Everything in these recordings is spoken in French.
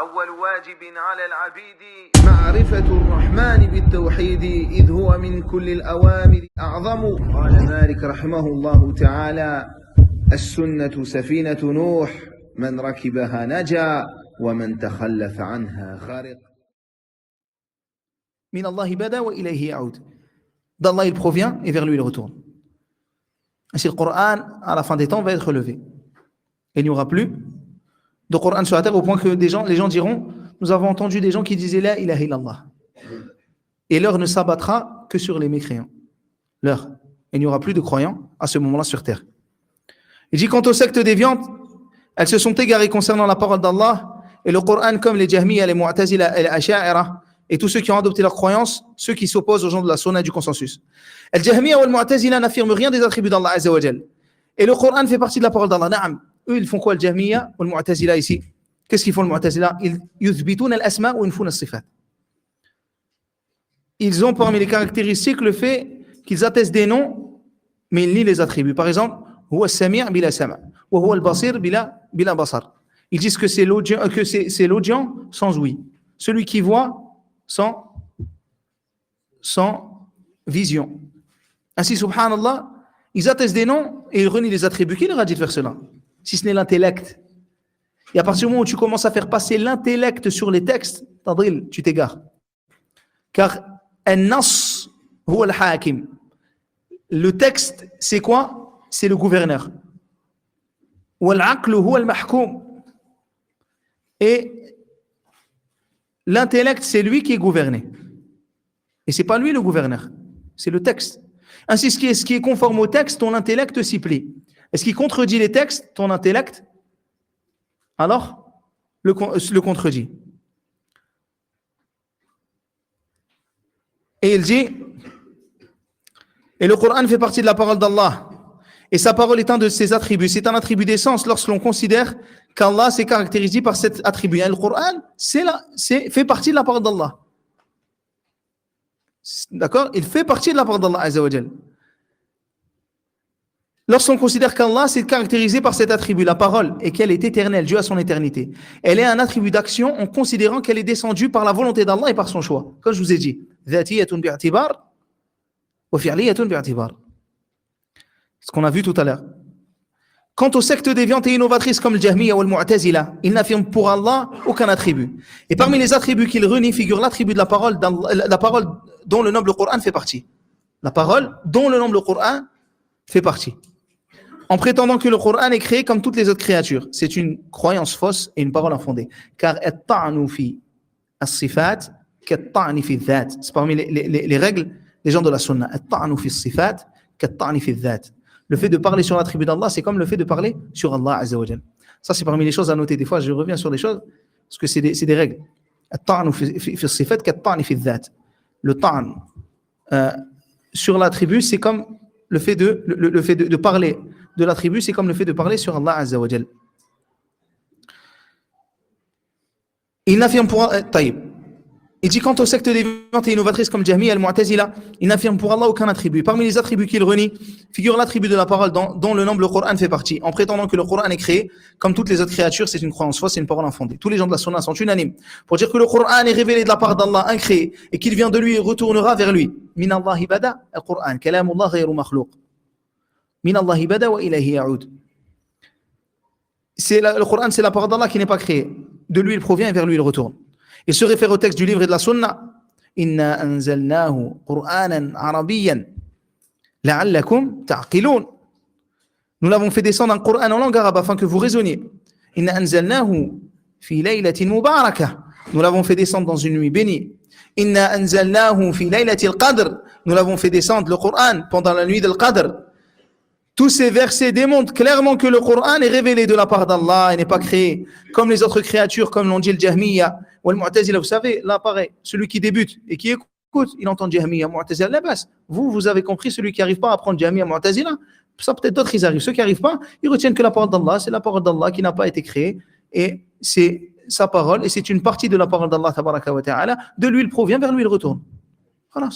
أول واجب على العبيد معرفة الرحمن بالتوحيد إذ هو من كل الأوامر أعظم. قال مالك رحمه الله تعالى: السنة سفينة نوح، من ركبها نجا ومن تخلف عنها غرق. Min Allah bada wa ilayhi ya'ud. D'Allah il provient et vers lui il retourne. Ainsi le Coran à la fin des temps va être relevé. Et il n'y aura plus de Coran sur la terre au point que les gens diront: nous avons entendu des gens qui disaient la ilaha illallah. Et l'heure ne s'abattra que sur les mécréants. L'heure. Il n'y aura plus de croyants à ce moment-là sur terre. Il dit: quant aux sectes déviantes, elles se sont égarées concernant la parole d'Allah et le Coran, comme les Jahmiya, les Mu'tazila et les Asha'ira et tous ceux qui ont adopté leur croyance, ceux qui s'opposent aux gens de la Sunna et du consensus. Les Jahmiya ou les Mu'tazila n'affirment rien des attributs d'Allah Azza wa Jal. Et le Coran fait partie de la parole d'Allah. Na'am. Eux, ils font quoi, les Jahmiya ou les Mu'tazila ici? Qu'est-ce qu'ils font, les Mu'tazila? Ils yuthbitoun al-asma ou infun al-sifat. Ils ont parmi les caractéristiques le fait qu'ils attestent des noms, mais ils nient les attributs. Par exemple, huwa as-sami' bila sama' wa huwa al-basir bila basar. Ils disent que c'est l'audient sans ouïe. Celui qui voit sans vision. Ainsi, subhanallah, ils attestent des noms et ils renient les attributs. Qui leur a dit de faire cela? Si ce n'est l'intellect. Et à partir du moment où tu commences à faire passer l'intellect sur les textes, tu t'égares. Car an-nas huwa al-hakim. Le texte, c'est quoi? C'est le gouverneur. Wal-aqlu huwa al-mahkoum. Et l'intellect, c'est lui qui est gouverné. Et c'est pas lui le gouverneur, c'est le texte. Ainsi, ce qui est conforme au texte, ton intellect s'y plie. Et ce qui contredit les textes, ton intellect, alors, le contredit. Et il dit, et le Coran fait partie de la parole d'Allah. Et sa parole est un de ses attributs. C'est un attribut d'essence lorsque l'on considère qu'Allah s'est caractérisé par cet attribut. Et le Coran, fait partie de la parole d'Allah. D'accord? Il fait partie de la parole d'Allah Azza wa Jal. Lorsqu'on considère qu'Allah s'est caractérisé par cet attribut, la parole, et qu'elle est éternelle, Dieu a son éternité, elle est un attribut d'action en considérant qu'elle est descendue par la volonté d'Allah et par son choix. Comme je vous ai dit, ذاتية باعتبار وفعلية باعتبار. Ce qu'on a vu tout à l'heure. Quant aux sectes déviantes et innovatrices comme le Jahmiya ou le Mu'tazila, ils n'affirment pour Allah aucun attribut. Et parmi les attributs qu'ils renient figure l'attribut de la parole dont le noble Coran fait partie. La parole dont le noble Coran fait partie. En prétendant que le Coran est créé comme toutes les autres créatures. C'est une croyance fausse et une parole infondée. Car at-ta'nu fi as-sifat kat-ta'ni fi dhat. C'est parmi les règles des gens de la Sunna. At-ta'nu fi as-sifat kat-ta'ni fi dhat. Le fait de parler sur l'attribut d'Allah, c'est comme le fait de parler sur Allah Azza wa Jal. Ça, c'est parmi les choses à noter. Des fois, je reviens sur des choses parce que c'est des règles. Le ta'n sur l'attribut, c'est comme le fait de parler de l'attribut, c'est comme le fait de parler sur Allah Azza wa Jal. Il n'affirme pour il dit quant aux sectes déviantes et innovatrices comme Jahmiya et Mu'tazila, il n'affirme pour Allah aucun attribut. Parmi les attributs qu'il renie, figure l'attribut de la parole dont le noble Coran fait partie, en prétendant que le Coran est créé comme toutes les autres créatures, c'est une croyance fausse, c'est une parole infondée. Tous les gens de la Sunna sont unanimes pour dire que le Coran est révélé de la part d'Allah, incréé, et qu'il vient de lui et retournera vers lui. Min Allahi bada al-Quran, kalamullah ghayru makhlouq. Min Allahi bada wa ilayhi ya'ud. Le Coran, c'est la parole d'Allah qui n'est pas créée. De lui il provient et vers lui il retourne. Il se réfère au texte du livre et de la Sunna. Inna anzalnahu Qur'anan arabiyyan la'allakum ta'qilun. Nous l'avons fait descendre un Coran en langue arabe afin que vous raisonniez. Inna anzalnahu fi laylatin mubarakah. Nous l'avons fait descendre dans une nuit bénie. Inna anzalnahu fi laylatil qadr. Nous l'avons fait descendre le Coran pendant la nuit del Qadr. Tous ces versets démontrent clairement que le Coran est révélé de la part d'Allah et n'est pas créé comme les autres créatures, comme l'ont dit le Jahmiya ou le Mu'tazila. Vous savez, là pareil, celui qui débute et qui écoute, il entend Jahmiya, Mu'tazila, la base. Vous avez compris, celui qui n'arrive pas à apprendre Jahmiya, Mu'tazila, ça peut-être d'autres ils arrivent. Ceux qui n'arrivent pas, ils retiennent que la parole d'Allah, c'est la parole d'Allah qui n'a pas été créée et c'est sa parole et c'est une partie de la parole d'Allah, tabaraka wa ta'ala. De lui il provient, vers lui il retourne. Voilà.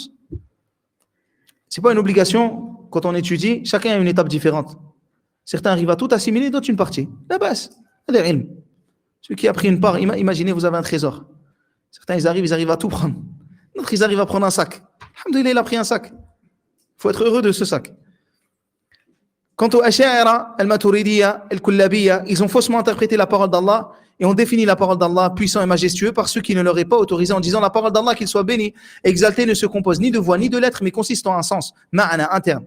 C'est pas une obligation. Quand on étudie, chacun a une étape différente. Certains arrivent à tout assimiler, d'autres une partie. La base, c'est ilm. Celui qui a pris une part, imaginez, vous avez un trésor. Certains, ils arrivent à tout prendre. D'autres, ils arrivent à prendre un sac. Alhamdoulilah, il a pris un sac. Il faut être heureux de ce sac. Quant aux Ash'ara, al-Maturidiyya, al-Kullabiyya, ils ont faussement interprété la parole d'Allah et ont défini la parole d'Allah puissant et majestueux par ceux qui ne leur est pas autorisé en disant la parole d'Allah, qu'il soit béni, exalté, ne se compose ni de voix ni de lettres, mais consiste en un sens, ma'ana, interne.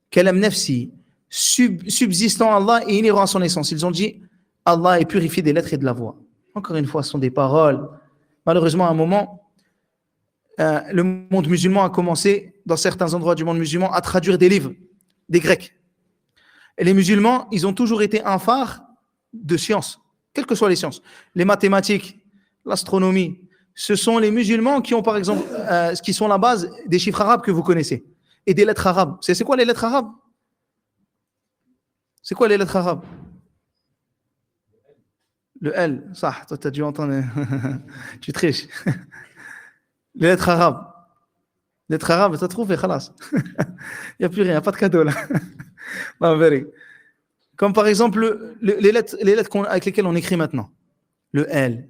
Kalam nafsi, subsistant à Allah et inhérent à son essence. Ils ont dit Allah est purifié des lettres et de la voix. Encore une fois, ce sont des paroles. Malheureusement, à un moment, le monde musulman a commencé, dans certains endroits du monde musulman, à traduire des livres, des Grecs. Et les musulmans, ils ont toujours été un phare de science, quelles que soient les sciences. Les mathématiques, l'astronomie, ce sont les musulmans qui ont, par exemple, qui sont la base des chiffres arabes que vous connaissez et des lettres arabes. C'est quoi les lettres arabes? C'est quoi les lettres arabes? Le L, ça, toi tu as dû entendre, tu triches. Les lettres arabes. Les lettres arabes, tu as trouvé, khalas. Il n'y a plus rien, pas de cadeau là. Non, very. Comme par exemple les lettres avec lesquelles on écrit maintenant. Le L,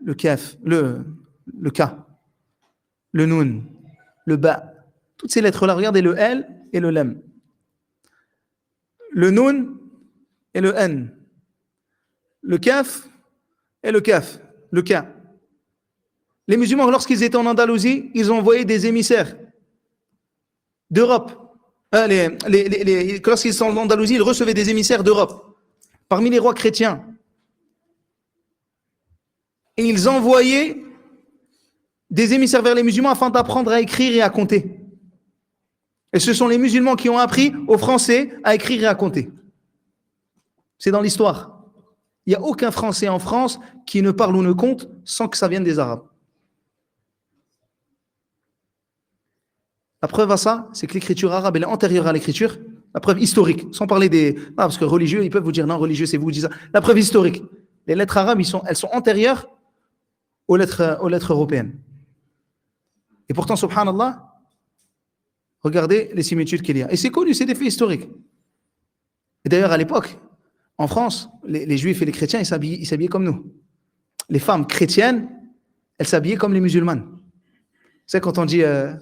le Kaf, le K, le Nun, le Ba. Toutes ces lettres-là, regardez le L et le Lem. Le Nun et le N. Le Kaf et le Kaf, le K. Les musulmans, lorsqu'ils étaient en Andalousie, ils ont envoyé des émissaires d'Europe. Lorsqu'ils sont en Andalousie, ils recevaient des émissaires d'Europe, parmi les rois chrétiens. Et ils envoyaient des émissaires vers les musulmans afin d'apprendre à écrire et à compter. Et ce sont les musulmans qui ont appris aux Français à écrire et à compter. C'est dans l'histoire. Il n'y a aucun Français en France qui ne parle ou ne compte sans que ça vienne des Arabes. La preuve à ça, c'est que l'écriture arabe, elle est antérieure à l'écriture. La preuve historique, sans parler des... Non, parce que religieux, ils peuvent vous dire non, religieux, c'est vous qui dites ça. La preuve historique. Les lettres arabes, elles sont antérieures aux lettres européennes. Et pourtant, subhanallah, regardez les similitudes qu'il y a. Et c'est connu, c'est des faits historiques. Et d'ailleurs, à l'époque, en France, les juifs et les chrétiens, ils s'habillaient comme nous. Les femmes chrétiennes, elles s'habillaient comme les musulmanes. C'est quand on dit... elles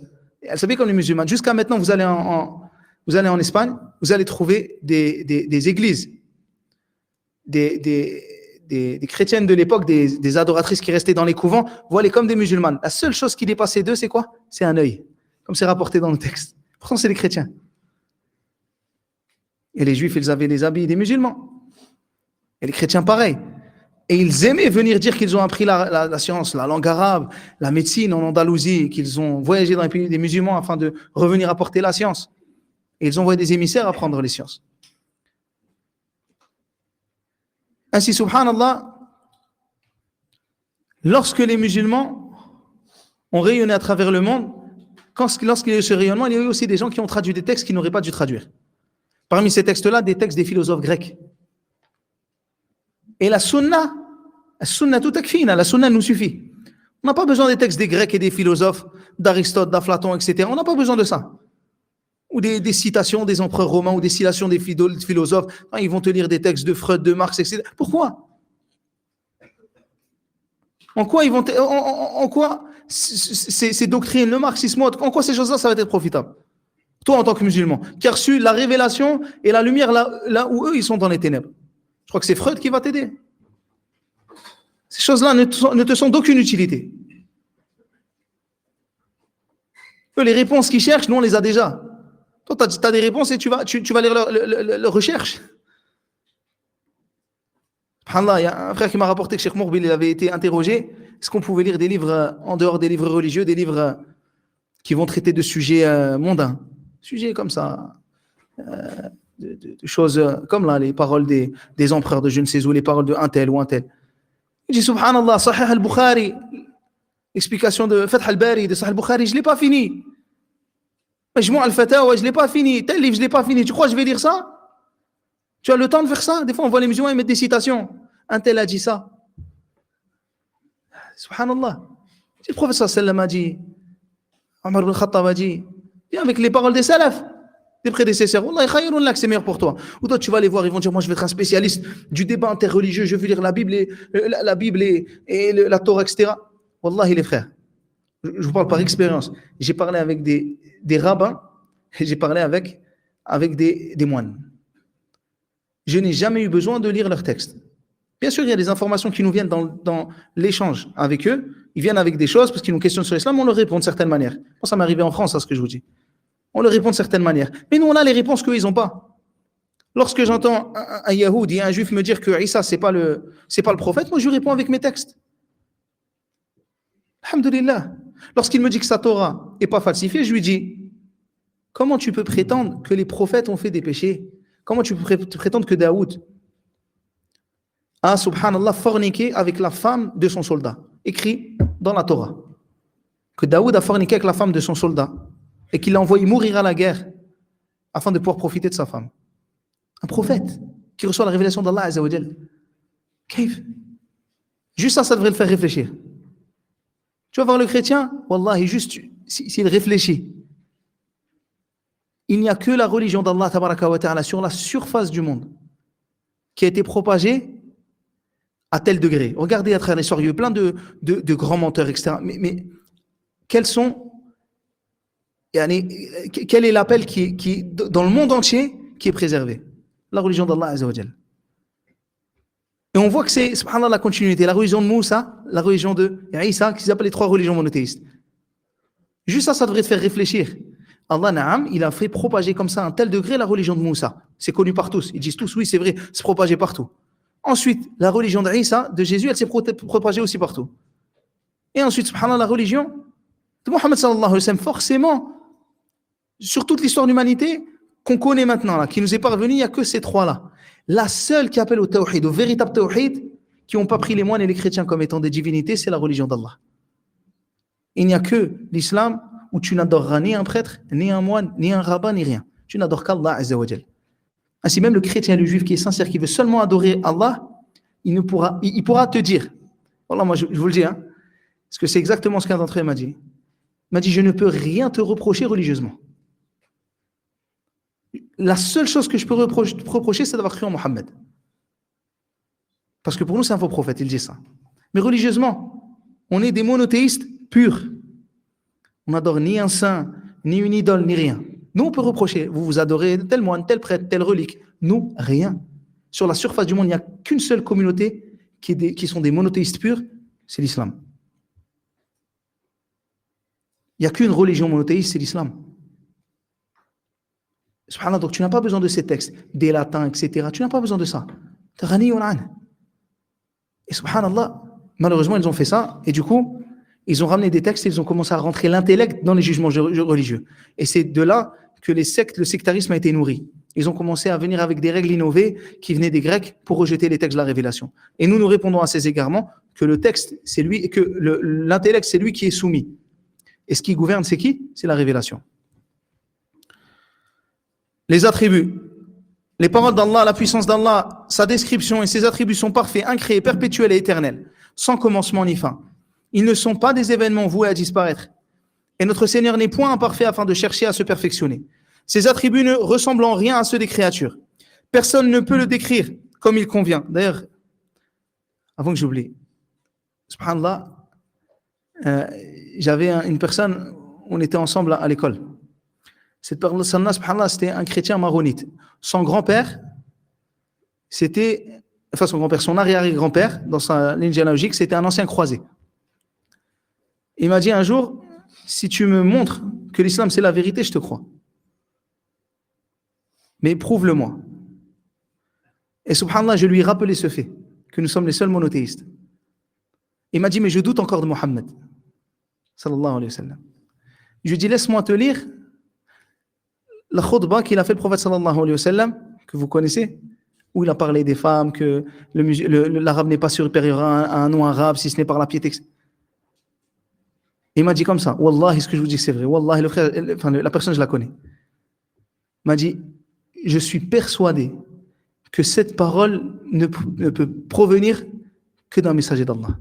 s'habillaient comme les musulmanes. Jusqu'à maintenant, vous allez en Espagne, vous allez trouver des églises, des chrétiennes de l'époque, des adoratrices qui restaient dans les couvents, voilées comme des musulmanes. La seule chose qui dépassait d'eux, c'est quoi? C'est un œil, comme c'est rapporté dans le texte. Pourtant, c'est les chrétiens. Et les juifs, ils avaient les habits des musulmans. Et les chrétiens, pareil. Et ils aimaient venir dire qu'ils ont appris la science, la langue arabe, la médecine en Andalousie, qu'ils ont voyagé dans les pays des musulmans afin de revenir apporter la science. Et ils ont envoyé des émissaires apprendre les sciences. Ainsi, subhanallah, lorsque les musulmans ont rayonné à travers le monde, lorsqu'il y a eu ce rayonnement, il y a eu aussi des gens qui ont traduit des textes qu'ils n'auraient pas dû traduire. Parmi ces textes-là, des textes des philosophes grecs. Et la sunna tout takfina, la sunna nous suffit. On n'a pas besoin des textes des Grecs et des philosophes, d'Aristote, d'Aflaton, etc. On n'a pas besoin de ça. Ou des citations des empereurs romains ou des citations des philosophes. Ils vont te lire des textes de Freud, de Marx, etc. Pourquoi? En quoi ces doctrines, le marxisme, en quoi ces choses-là, ça va être profitable? Toi, en tant que musulman, qui a reçu la révélation et la lumière là où eux, ils sont dans les ténèbres. Je crois que c'est Freud qui va t'aider. Ces choses-là ne te sont d'aucune utilité. Eux, les réponses qu'ils cherchent, nous, on les a déjà. Toi, tu as des réponses et tu vas lire leurs recherches. Subhanallah, il y a un frère qui m'a rapporté que Cheikh Mourbil il avait été interrogé. Est-ce qu'on pouvait lire des livres en dehors des livres religieux, des livres qui vont traiter de sujets mondains, sujets comme ça, de choses comme là, les paroles des empereurs de je ne sais où, les paroles de un tel ou un tel. Il dit subhanallah, Sahih al-Bukhari, explication de Fath al-Bari de Sahih al-Bukhari, je ne l'ai pas fini. Majmou' al-Fatawa, je ne l'ai pas fini. Tel livre, je ne l'ai pas fini. Tu crois que je vais lire ça? Tu as le temps de faire ça? Des fois, on voit les musulmans, ils mettent des citations. Un tel a dit ça. Subhanallah. Si le professeur sallam a dit, Omar ibn Khattab a dit, viens avec les paroles des salafs, tes prédécesseurs. Wallahi, khayrun lak, c'est meilleur pour toi. Ou toi, tu vas les voir, ils vont dire, moi, je vais être un spécialiste du débat interreligieux, je vais lire la Bible et la Torah, etc. Wallahi, les frères, je vous parle par expérience. J'ai parlé avec des rabbins et j'ai parlé avec des moines. Je n'ai jamais eu besoin de lire leurs textes. Bien sûr, il y a des informations qui nous viennent dans l'échange avec eux. Ils viennent avec des choses parce qu'ils nous questionnent sur l'islam, on leur répond de certaines manières. Moi, ça m'est arrivé en France, à ce que je vous dis. On leur répond de certaines manières. Mais nous, on a les réponses qu'eux, ils n'ont pas. Lorsque j'entends un Yahoudi, un juif me dire que Isa, c'est pas le prophète, moi, je lui réponds avec mes textes. Alhamdulillah. Lorsqu'il me dit que sa Torah n'est pas falsifiée, je lui dis, comment tu peux prétendre que les prophètes ont fait des péchés? Comment tu peux prétendre que Daoud a, subhanallah, forniqué avec la femme de son soldat? Écrit dans la Torah. Que Daoud a forniqué avec la femme de son soldat et qu'il l'a envoyé mourir à la guerre afin de pouvoir profiter de sa femme. Un prophète qui reçoit la révélation d'Allah Azza wa Jal. Juste ça devrait le faire réfléchir. Tu vas voir le chrétien, wallahi, juste s'il réfléchit. Il n'y a que la religion d'Allah tabaraka wa ta'ala sur la surface du monde qui a été propagée à tel degré. Regardez à travers l'histoire, il y a eu plein de grands menteurs, etc. Mais quels sont, quel est l'appel qui dans le monde entier qui est préservé? La religion d'Allah Azza wa Jal. Et on voit que c'est, subhanallah, la continuité. La religion de Moussa, la religion de Isa, qui s'appellent les trois religions monothéistes. Juste ça devrait te faire réfléchir. Allah Na'am, il a fait propager comme ça à un tel degré la religion de Moussa. C'est connu par tous. Ils disent tous, oui, c'est vrai, c'est propagé partout. Ensuite, la religion d'Isa, de Jésus, elle s'est propagée aussi partout. Et ensuite, subhanallah, la religion de Mohammed sallallahu alayhi wa sallam, forcément, sur toute l'histoire de l'humanité qu'on connaît maintenant, là, qui nous est parvenue, il n'y a que ces trois-là. La seule qui appelle au tawhid, au véritable tawhid, qui n'ont pas pris les moines et les chrétiens comme étant des divinités, c'est la religion d'Allah. Il n'y a que l'islam où tu n'adoreras ni un prêtre, ni un moine, ni un rabbin, ni rien. Tu n'adores qu'Allah Azza wa Jal. Ainsi même le chrétien et le juif qui est sincère, qui veut seulement adorer Allah, il pourra te dire, voilà, moi je vous le dis, parce que c'est exactement ce qu'un d'entre eux m'a dit. Il m'a dit, je ne peux rien te reprocher religieusement. La seule chose que je peux reprocher, c'est d'avoir cru en Mohammed. Parce que pour nous, c'est un faux prophète, il dit ça. Mais religieusement, on est des monothéistes purs. On n'adore ni un saint, ni une idole, ni rien. Nous, on peut reprocher, vous adorez tel moine, tel prêtre, telle relique. Nous, rien. Sur la surface du monde, il n'y a qu'une seule communauté qui sont des monothéistes purs, c'est l'islam. Il n'y a qu'une religion monothéiste, c'est l'islam. Subhanallah, donc tu n'as pas besoin de ces textes, des latins, etc. Tu n'as pas besoin de ça. Et subhanallah, malheureusement, ils ont fait ça, et du coup, ils ont ramené des textes et ils ont commencé à rentrer l'intellect dans les jugements religieux. Et c'est de là que le sectarisme a été nourri. Ils ont commencé à venir avec des règles innovées qui venaient des Grecs pour rejeter les textes de la révélation. Et nous répondons à ces égarements que le texte, c'est lui, et que l'intellect, c'est lui qui est soumis. Et ce qui gouverne, c'est qui? C'est la révélation. Les attributs, les paroles d'Allah, la puissance d'Allah, sa description et ses attributs sont parfaits, incréés, perpétuels et éternels, sans commencement ni fin. Ils ne sont pas des événements voués à disparaître. Et notre Seigneur n'est point imparfait afin de chercher à se perfectionner. Ses attributs ne ressemblent en rien à ceux des créatures. Personne ne peut le décrire comme il convient. D'ailleurs, avant que j'oublie, subhanallah, j'avais une personne, on était ensemble à l'école. Cette personne-là, subhanallah, c'était un chrétien maronite. Son grand-père, son arrière-grand-père, dans sa ligne généalogique, c'était un ancien croisé. Il m'a dit un jour, si tu me montres que l'islam c'est la vérité, je te crois. Mais prouve-le-moi. Et subhanallah, je lui ai rappelé ce fait, que nous sommes les seuls monothéistes. Il m'a dit, mais je doute encore de Mohammed. Sallallahu alayhi wa sallam. Je lui ai dit, laisse-moi te lire la khutbah qu'il a fait le prophète sallallahu alayhi wa sallam, que vous connaissez, où il a parlé des femmes, que l'arabe n'est pas supérieur à un nom arabe, si ce n'est par la piété. Il m'a dit comme ça, Wallahi, ce que je vous dis, c'est vrai. Wallahi, la personne, je la connais. Il m'a dit, je suis persuadé que cette parole ne peut provenir que d'un messager d'Allah.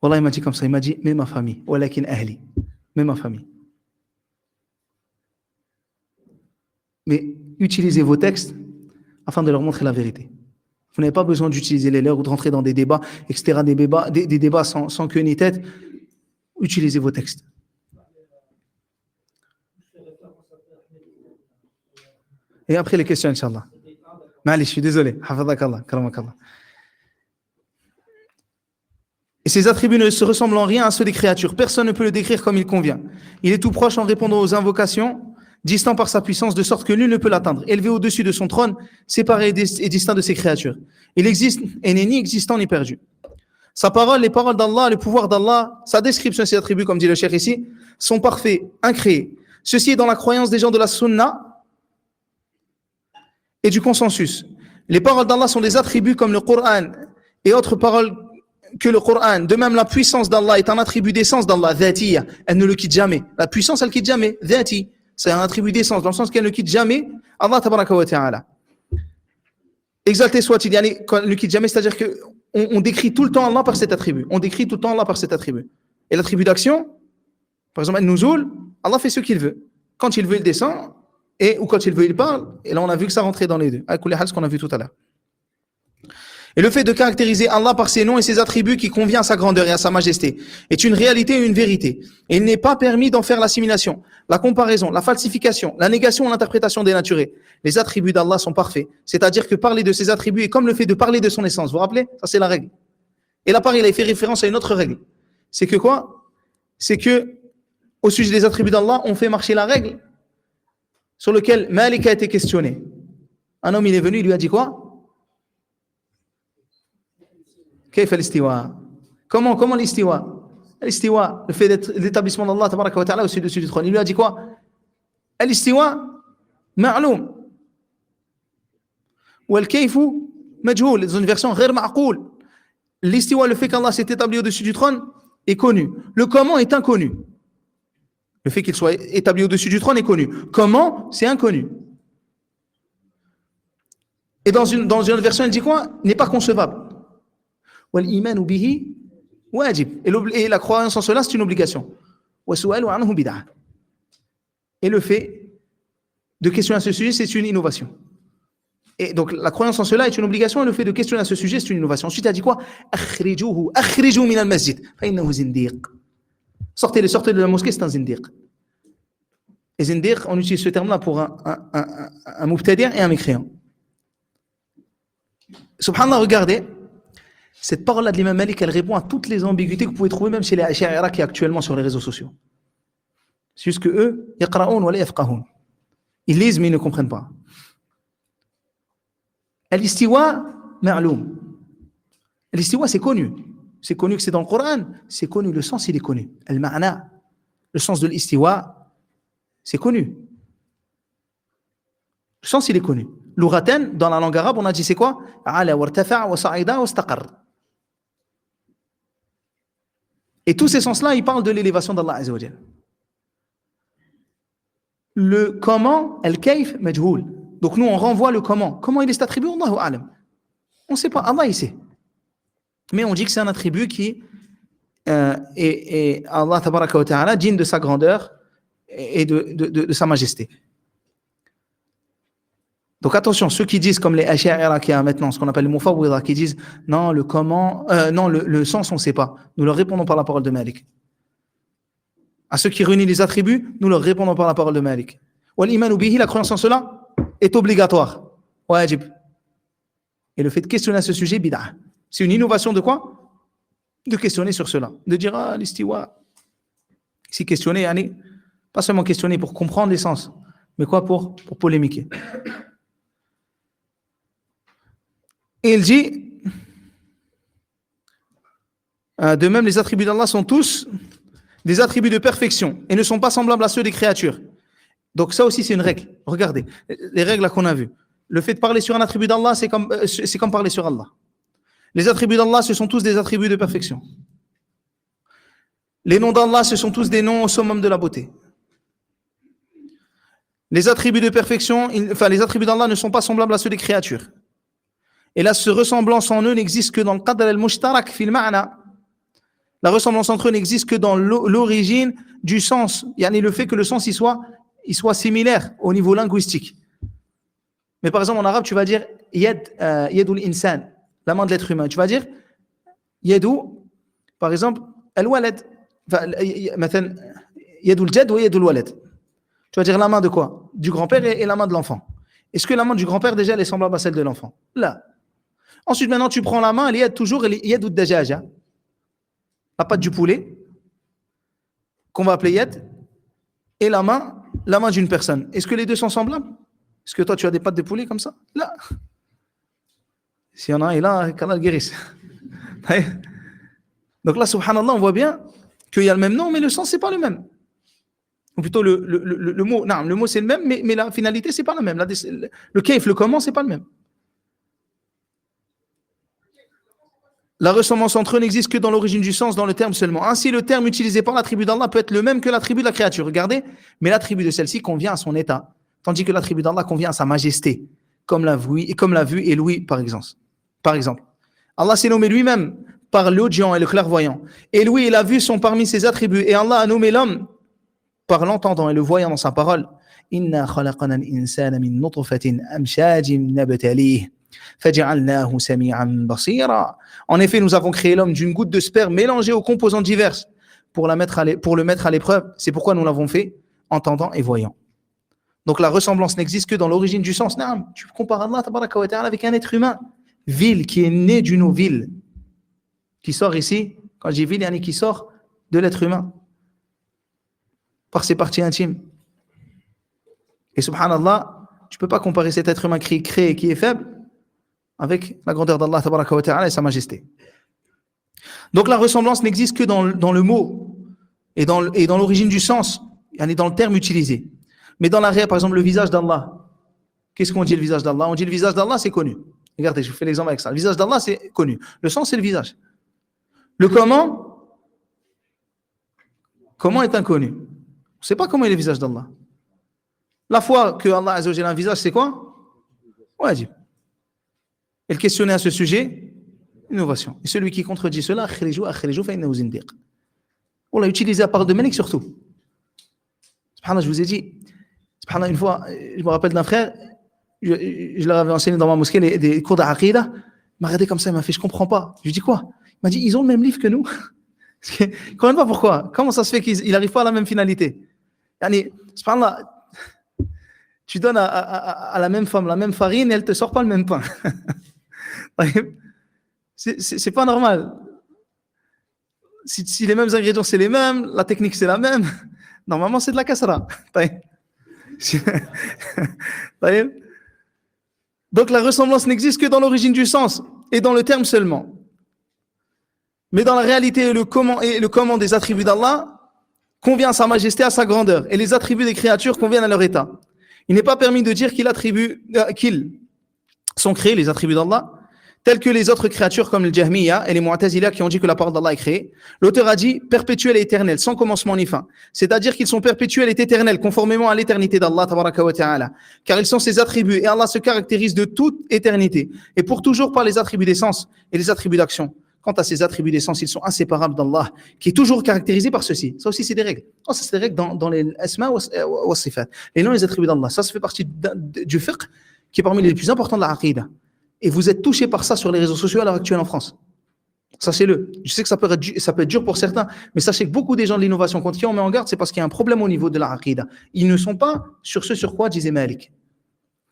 Wallah, il m'a dit comme ça, il m'a dit, mais ma famille, walakin ahli, mais ma famille. Mais utilisez vos textes afin de leur montrer la vérité. Vous n'avez pas besoin d'utiliser les leurs ou de rentrer dans des débats, etc., des débats sans queue ni tête. Utilisez vos textes. Et après les questions, Inch'Allah. Mali, je suis désolé. Hafadakallah, karamakallah. Et ces attributs ne se ressemblent en rien à ceux des créatures. Personne ne peut le décrire comme il convient. Il est tout proche en répondant aux invocations, distant par sa puissance, de sorte que nul ne peut l'atteindre. Élevé au-dessus de son trône, séparé et distinct de ses créatures. Il existe et n'est ni existant ni perdu. Sa parole, les paroles d'Allah, le pouvoir d'Allah, sa description de ses attributs, comme dit le cheikh ici, sont parfaits, incréés. Ceci est dans la croyance des gens de la sunna et du consensus. Les paroles d'Allah sont des attributs comme le Coran et autres paroles que le Coran. De même, la puissance d'Allah est un attribut d'essence d'Allah, dhatiya. Elle ne le quitte jamais. La puissance, elle quitte jamais. Dhati, c'est un attribut d'essence, dans le sens qu'elle ne quitte jamais Allah tabaraka wa ta'ala. Exalté soit-il, elle ne quitte jamais, c'est-à-dire qu'on décrit tout le temps Allah par cet attribut. On décrit tout le temps Allah par cet attribut. Et l'attribut d'action, par exemple, Al-Nuzul, Allah fait ce qu'il veut. Quand il veut, il descend, ou quand il veut, il parle. Et là, on a vu que ça rentrait dans les deux. Ce qu'on a vu tout à l'heure. Et le fait de caractériser Allah par ses noms et ses attributs qui convient à sa grandeur et à sa majesté est une réalité et une vérité. Et il n'est pas permis d'en faire l'assimilation, la comparaison, la falsification, la négation ou l'interprétation dénaturée. Les attributs d'Allah sont parfaits. C'est-à-dire que parler de ses attributs est comme le fait de parler de son essence. Vous vous rappelez? Ça, c'est la règle. Et là, pareil, il a fait référence à une autre règle. C'est que quoi? C'est que, au sujet des attributs d'Allah, on fait marcher la règle sur laquelle Malik a été questionné. Un homme, il est venu, il lui a dit quoi? Comment l'istiwa? L'istiwa, le fait d'être l'établissement d'Allah tabaraka wa ta'ala au-dessus du trône. Il lui a dit quoi? L'istiwa ma'loum. Ou al-kayfu majhoul. Dans une version غير معقول. L'istiwa, le fait qu'Allah s'est établi au-dessus du trône, est connu. Le comment est inconnu. Le fait qu'il soit établi au-dessus du trône est connu. Comment? C'est inconnu. Et dans une version, il dit quoi? N'est pas concevable. Et la croyance en cela, c'est une obligation. Et le fait de questionner à ce sujet, c'est une innovation. Et donc la croyance en cela est une obligation et le fait de questionner à ce sujet, c'est une innovation. Ensuite, il a dit quoi? Sortez de la mosquée, c'est un zindiq. Et zindiq, on utilise ce terme-là pour un mubtadi' et un mécréant. Subhanallah, regardez. Cette parole-là de l'imam Malik, elle répond à toutes les ambiguïtés que vous pouvez trouver même chez les Ash'a'ira qui est actuellement sur les réseaux sociaux. C'est juste que eux, yaqra'oun wa la yafqahoun. Ils lisent mais ils ne comprennent pas. Al-istiwa ma'loum. Al-istiwa, c'est connu. C'est connu que c'est dans le Coran. C'est connu, le sens, il est connu. Al-ma'na, le sens de l'istiwa, c'est connu. Le sens, il est connu. Lughatan, dans la langue arabe, on a dit c'est quoi? Ala wartafa' wa sa'ida wa istaqar. Et tous ces sens-là, ils parlent de l'élévation d'Allah Azza wa Jal. Le comment, al-kayf, majhoul. Donc nous, on renvoie le comment. Comment il est cet attribut? Allahu a'lam. On ne sait pas, Allah il sait. Mais on dit que c'est un attribut qui est Allah tabaraka wa ta'ala, digne de sa grandeur et de sa majesté. Donc attention, ceux qui disent comme les Ash'a'ira qui a maintenant, ce qu'on appelle les Mufawwida, qui disent non, le comment, non, le sens, on ne sait pas. Nous leur répondons par la parole de Malik. À ceux qui réunissent les attributs, nous leur répondons par la parole de Malik. Wal imanu bihi, la croyance en cela est obligatoire. Wajib. Et le fait de questionner à ce sujet, bid'ah. C'est une innovation de quoi? De questionner sur cela. De dire, l'istiwa. Si questionner, allez, pas seulement questionner pour comprendre l'essence, mais quoi pour polémiquer. Et il dit, de même, les attributs d'Allah sont tous des attributs de perfection et ne sont pas semblables à ceux des créatures. Donc ça aussi, c'est une règle. Regardez, les règles qu'on a vues. Le fait de parler sur un attribut d'Allah, c'est comme parler sur Allah. Les attributs d'Allah, ce sont tous des attributs de perfection. Les noms d'Allah, ce sont tous des noms au summum de la beauté. Les attributs de perfection, les attributs d'Allah ne sont pas semblables à ceux des créatures. Et là, ce ressemblance en eux n'existe que dans le qadr al-mushtarak fil ma'na. La ressemblance entre eux n'existe que dans l'origine du sens. Yani le fait que le sens il soit similaire au niveau linguistique. Mais par exemple, en arabe, tu vas dire yadul insan, la main de l'être humain. Tu vas dire yadou, par exemple, al-walad. مثلا yadul jad ou yadul walad. Tu vas dire la main de quoi? Du grand-père et la main de l'enfant. Est-ce que la main du grand-père, déjà, elle est semblable à celle de l'enfant? Là. Ensuite, maintenant, tu prends la main, il y a toujours yadou dajaja, la patte du poulet, qu'on va appeler yad, et la main d'une personne. Est-ce que les deux sont semblables? Est-ce que toi, tu as des pattes de poulet comme ça? Là. S'il y en a un, et là, qu'Allah le guérisse. Donc là, subhanallah, on voit bien qu'il y a le même nom, mais le sens, c'est pas le même. Ou plutôt le mot, non, le mot c'est le même, mais la finalité, c'est pas la même. Le kayf, le comment, c'est pas le même. La ressemblance entre eux n'existe que dans l'origine du sens, dans le terme seulement. Ainsi, le terme utilisé par l'attribut d'Allah peut être le même que l'attribut de la créature. Regardez, mais l'attribut de celle-ci convient à son état, tandis que l'attribut d'Allah convient à sa majesté, comme la vue et l'ouïe, par exemple. Allah s'est nommé lui-même par l'audient et le clairvoyant. Et l'ouïe et la vue sont parmi ses attributs. Et Allah a nommé l'homme par l'entendant et le voyant dans sa parole. Inna khalaqana al-insana min nutfatin amshajin nabtalihi faj'alnahu sami'an basira. En effet, nous avons créé l'homme d'une goutte de sperme mélangée aux composantes diverses pour le mettre à l'épreuve. C'est pourquoi nous l'avons fait entendant et voyant. Donc la ressemblance n'existe que dans l'origine du sens. Non, tu compares Allah tabaraka wa ta'ala avec un être humain vil qui est né d'une eau vile, qui sort ici, quand je dis vil, il y a qui sort de l'être humain par ses parties intimes. Et subhanallah, tu ne peux pas comparer cet être humain créé qui est faible avec la grandeur d'Allah tabaraka wa ta'ala et sa majesté. Donc la ressemblance n'existe que dans le mot et dans l'origine du sens, dans le terme utilisé. Mais dans la réalité, par exemple, le visage d'Allah, qu'est-ce qu'on dit le visage d'Allah? On dit le visage d'Allah, c'est connu. Regardez, je vous fais l'exemple avec ça. Le visage d'Allah, c'est connu. Le sens, c'est le visage. Le comment est inconnu. On ne sait pas comment est le visage d'Allah. La fois que Allah Azza wa Jalla a un visage, c'est quoi? Wajib. Et le questionner à ce sujet, innovation. Et celui qui contredit cela, on l'a utilisé à part de Malik surtout. Subhanallah, je vous ai dit, subhanallah, une fois, je me rappelle d'un frère, je leur avais enseigné dans ma mosquée des cours d'Aqida. Il m'a regardé comme ça, il m'a fait, je comprends pas. Je lui ai dit quoi? Il m'a dit, ils ont le même livre que nous. Je ne comprends pas pourquoi. Comment ça se fait qu'ils n'arrivent pas à la même finalité? Subhanallah, tu donnes à la même femme la même farine et elle ne te sort pas le même pain. C'est pas normal. Si les mêmes ingrédients c'est les mêmes, la technique c'est la même, normalement c'est de la kasra. Donc la ressemblance n'existe que dans l'origine du sens et dans le terme seulement. Mais dans la réalité, le comment des attributs d'Allah convient à sa majesté, à sa grandeur, et les attributs des créatures conviennent à leur état. Il n'est pas permis de dire qu'ils sont créés, les attributs d'Allah, tels que les autres créatures comme le Jahmiya et les Mu'tazila qui ont dit que la parole d'Allah est créée. L'auteur a dit perpétuel et éternel, sans commencement ni fin. C'est-à-dire qu'ils sont perpétuels et éternels, conformément à l'éternité d'Allah, tabaraka wa ta'ala. Car ils sont ses attributs, et Allah se caractérise de toute éternité, et pour toujours par les attributs d'essence et les attributs d'action. Quant à ces attributs d'essence, ils sont inséparables d'Allah, qui est toujours caractérisé par ceci. Ça aussi, c'est des règles. Ça, c'est des règles dans les asma wa sifat. Et non les attributs d'Allah. Ça fait partie du fiqh, qui est parmi les plus importants de la aqida. Et vous êtes touchés par ça sur les réseaux sociaux à l'heure actuelle en France. Sachez-le. Je sais que ça peut être dur pour certains, mais sachez que beaucoup des gens de l'innovation, contre qui on met en garde, c'est parce qu'il y a un problème au niveau de la aqida. Ils ne sont pas sur ce sur quoi disait Malik,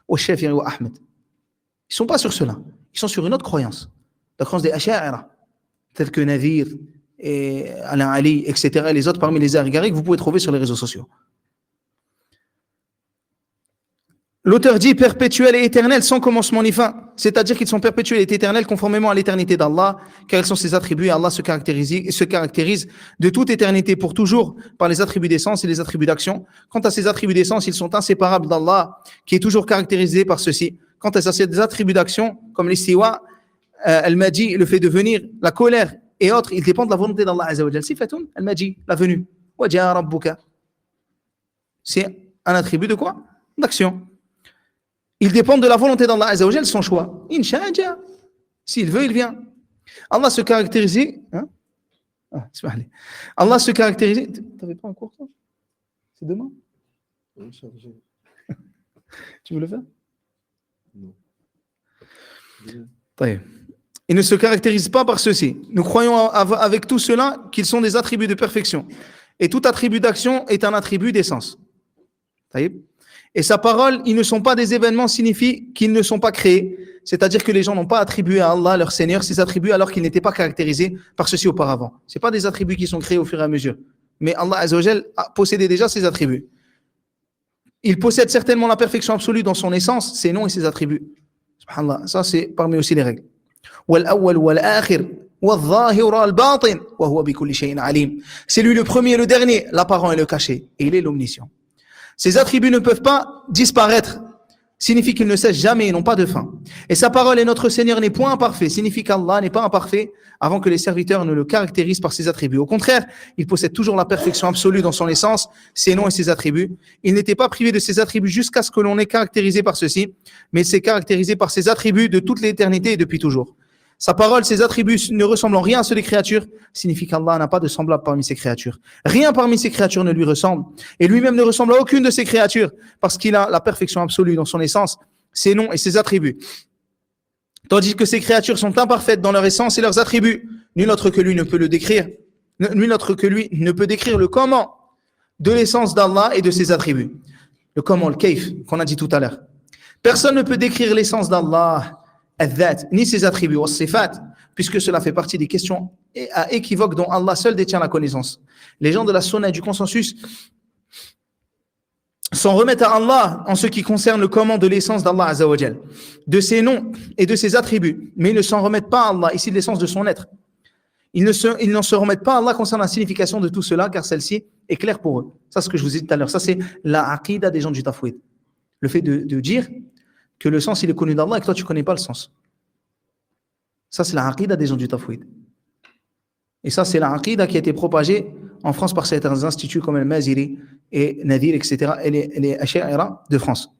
ou Shafi'i ou Ahmed. Ils ne sont pas sur cela. Ils sont sur une autre croyance. La croyance des Asha'ira, tels que Nadir et Alain Ali, etc. et les autres parmi les Arigari que vous pouvez trouver sur les réseaux sociaux. L'auteur dit perpétuel et éternel sans commencement ni fin, c'est-à-dire qu'ils sont perpétuels et éternels conformément à l'éternité d'Allah, car ils sont ses attributs et Allah se caractérise de toute éternité pour toujours par les attributs d'essence et les attributs d'action. Quant à ces attributs d'essence, ils sont inséparables d'Allah, qui est toujours caractérisé par ceci. Quant à ces attributs d'action, comme l'istiwa, al-Madi, le fait de venir, la colère et autres, ils dépendent de la volonté d'Allah Azza wa Jal. Sifatun al-Madi, la venue. Waja rabbuka. C'est un attribut de quoi? D'action. Ils dépendent de la volonté d'Allah Azza wa Jal, son choix. Insha'Allah. S'il veut, il vient. Allah se caractérise. Hein? Allah se caractérise. T'avais pas un cours, toi? C'est demain? Tu veux le faire? طيب. Ils ne se caractérisent pas par ceci. Nous croyons avec tout cela qu'ils sont des attributs de perfection. Et tout attribut d'action est un attribut d'essence. Et sa parole, ils ne sont pas des événements, signifie qu'ils ne sont pas créés. C'est-à-dire que les gens n'ont pas attribué à Allah, leur Seigneur, ces attributs alors qu'ils n'étaient pas caractérisés par ceci auparavant. Ce pas des attributs qui sont créés au fur et à mesure. Mais Allah Azza wa Jal possédait déjà ces attributs. Il possède certainement la perfection absolue dans son essence, ses noms et ses attributs. Subhanallah, ça c'est parmi aussi les règles. C'est lui le premier et le dernier, l'apparent et le caché. Et il est l'omniscient. Ces attributs ne peuvent pas disparaître. Signifie qu'ils ne cessent jamais et n'ont pas de fin. Et sa parole et notre Seigneur n'est point imparfait. Signifie qu'Allah n'est pas imparfait avant que les serviteurs ne le caractérisent par ses attributs. Au contraire, il possède toujours la perfection absolue dans son essence, ses noms et ses attributs. Il n'était pas privé de ses attributs jusqu'à ce que l'on ait caractérisé par ceci, mais il s'est caractérisé par ses attributs de toute l'éternité et depuis toujours. Sa parole, ses attributs ne ressemblent en rien à ceux des créatures, signifie qu'Allah n'a pas de semblable parmi ses créatures. Rien parmi ses créatures ne lui ressemble. Et lui-même ne ressemble à aucune de ses créatures, parce qu'il a la perfection absolue dans son essence, ses noms et ses attributs. Tandis que ces créatures sont imparfaites dans leur essence et leurs attributs. Nul autre que lui ne peut le décrire. Nul autre que lui ne peut décrire le comment de l'essence d'Allah et de ses attributs. Le comment, le kayf, qu'on a dit tout à l'heure. Personne ne peut décrire l'essence d'Allah, ni ses attributs, puisque cela fait partie des questions à équivoque dont Allah seul détient la connaissance. Les gens de la sunna et du consensus s'en remettent à Allah en ce qui concerne le comment de l'essence d'Allah Azza wa Jal, de ses noms et de ses attributs, mais ils ne s'en remettent pas à Allah, ici de l'essence de son être. Ils n'en se remettent pas à Allah concernant la signification de tout cela, car celle-ci est claire pour eux. Ça, c'est ce que je vous ai dit tout à l'heure. Ça, c'est la aqida des gens du tafwid. Le fait de dire que le sens, il est connu d'Allah et que toi, tu ne connais pas le sens. Ça, c'est la aqida des gens du tafwid. Et ça, c'est la aqida qui a été propagée en France par certains instituts comme le Maziri et Nadir, etc., et les Ash'a'ira de France.